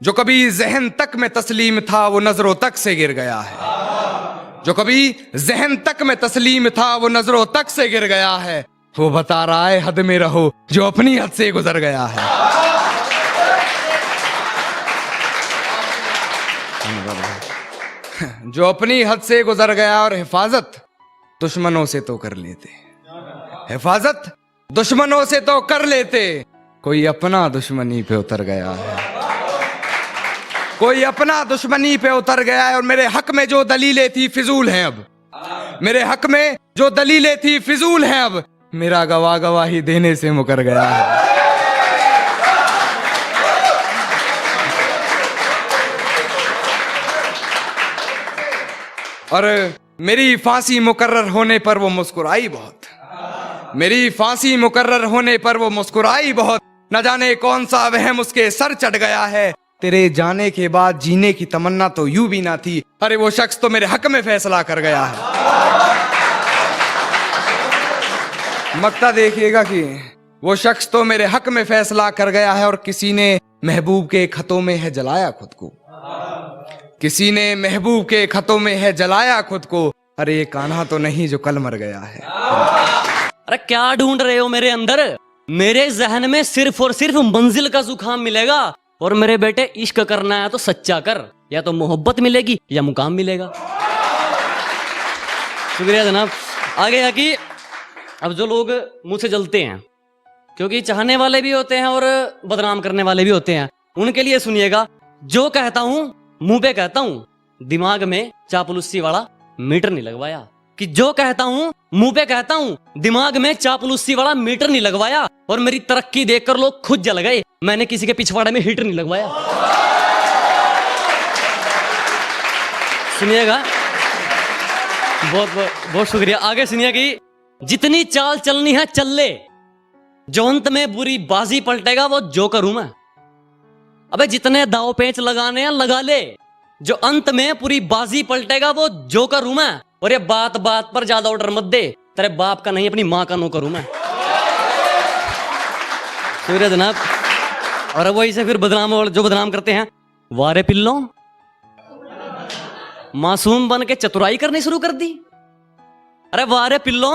जो कभी जहन तक में तस्लीम था वो नजरों तक से गिर गया है। जो कभी जहन तक में तस्लीम था वो नजरों तक से गिर गया है। वो बता रहा है हद में रहो जो अपनी हद से गुजर गया है। जो अपनी हद से गुजर गया। और हिफाजत दुश्मनों से तो कर लेते, हिफाजत दुश्मनों से तो कर लेते, कोई अपना दुश्मनी पे उतर गया है। कोई अपना दुश्मनी पे उतर गया है। और मेरे हक में जो दलीलें थी फिजूल हैं अब। मेरे हक में जो दलीलें थी फिजूल हैं अब। मेरा गवाह गवाही देने से मुकर गया है। और मेरी फांसी मुकर्रर होने पर वो मुस्कुराई बहुत। मेरी फांसी मुकर्रर होने पर वो मुस्कुराई बहुत। न जाने कौन सा वहम उसके सर चढ़ गया है। तेरे जाने के बाद जीने की तमन्ना तो यूं भी ना थी। अरे वो शख्स तो मेरे हक में फैसला कर गया है। मक्ता देखिएगा कि वो शख्स तो मेरे हक में फैसला कर गया है। और किसी ने महबूब के खतों में है जलाया खुद को। किसी ने महबूब के खतों में है जलाया खुद को। अरे ये कान्हा तो नहीं जो कल मर गया है। अरे क्या ढूंढ रहे हो मेरे अंदर? मेरे जहन में सिर्फ और सिर्फ मंजिल का जुकाम मिलेगा। और मेरे बेटे इश्क करना है तो सच्चा कर, या तो मोहब्बत मिलेगी या मुकाम मिलेगा। शुक्रिया जनाब। आगे है कि अब जो लोग मुझसे जलते हैं, क्योंकि चाहने वाले भी होते हैं और बदनाम करने वाले भी होते हैं, उनके लिए सुनिएगा। जो कहता हूं मुंह पे कहता हूं, दिमाग में चापलूसी वाला मीटर नहीं लगवाया। कि जो कहता हूं मुंह पे कहता हूं, दिमाग में चापलूसी वाला मीटर नहीं लगवाया। और मेरी तरक्की देखकर लोग खुद जल गए, मैंने किसी के पिछवाड़े में हीटर नहीं लगवाया। सुनिएगा, बहुत बहुत बहुत शुक्रिया। आगे सुनिए कि जितनी चाल चलनी है चल ले, जो अंत में बुरी बाजी पलटेगा वो जोकर हूं मैं। अबे जितने दाव पेंच लगाने हैं लगा ले, जो अंत में पूरी बाजी पलटेगा वो जोकर हूं मैं। और ये बात बात पर ज्यादा ऑर्डर मत दे, तेरे बाप का नहीं अपनी मां का नौकर हूं मैं। शुक्रिया जनाब। और वही से फिर बदनाम, और जो बदनाम करते हैं, वारे पिल्लो मासूम बन के चतुराई करनी शुरू कर दी। अरे वारे पिल्लो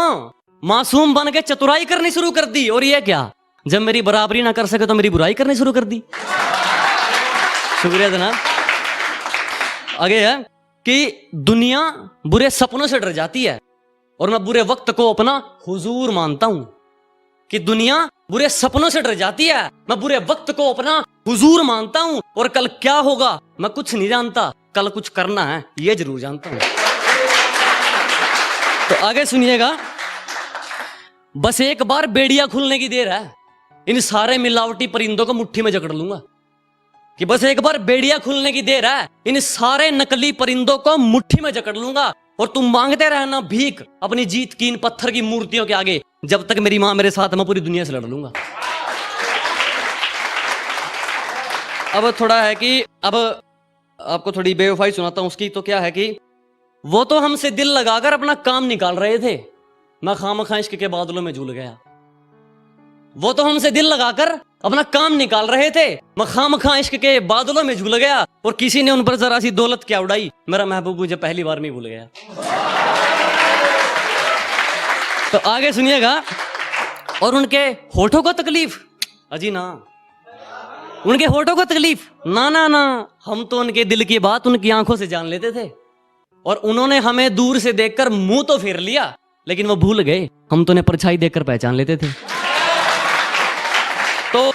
मासूम बन के चतुराई करनी शुरू कर दी। और ये क्या, जब मेरी बराबरी ना कर सके तो मेरी बुराई करनी शुरू कर दी। शुक्रिया जनाब। आगे है कि दुनिया बुरे सपनों से डर जाती है और मैं बुरे वक्त को अपना हुजूर मानता हूं। कि दुनिया बुरे सपनों से डर जाती है, मैं बुरे वक्त को अपना हुजूर मानता हूं। और कल क्या होगा मैं कुछ नहीं जानता, कल कुछ करना है ये जरूर जानता हूं। तो आगे सुनिएगा। बस एक बार बेड़िया खुलने की देर है, इन सारे मिलावटी परिंदों को मुट्ठी में जकड़ लूंगा। कि बस एक बार बेड़िया खुलने की देर है, इन सारे नकली परिंदों को मुट्ठी में जकड़ लूंगा। और तुम मांगते रहना भीख अपनी जीत की इन पत्थर की मूर्तियों के आगे, जब तक मेरी मां मेरे साथ, मैं पूरी दुनिया से लड़ लूंगा। अब थोड़ा है कि अब आपको थोड़ी बेवफाई सुनाता हूं उसकी। तो क्या है कि वो तो हमसे दिल लगाकर अपना काम निकाल रहे थे, मैं खामखा इश्क के बादलों में झूल गया। वो तो हमसे दिल लगाकर अपना काम निकाल रहे थे, मैं खामखा इश्क के बादलों में झूल गया। और किसी ने उन पर जरा सी दौलत क्या उड़ाई, मेरा महबूब मुझे पहली बार में ही भूल गया। तो आगे सुनिएगा। और उनके होठों को तकलीफ, अजी ना, उनके होठों को तकलीफ ना ना ना, हम तो उनके दिल की बात उनकी आंखों से जान लेते थे। और उन्होंने हमें दूर से देखकर मुंह तो फेर लिया, लेकिन वो भूल गए हम तो उन्हें परछाई देखकर पहचान लेते थे। तो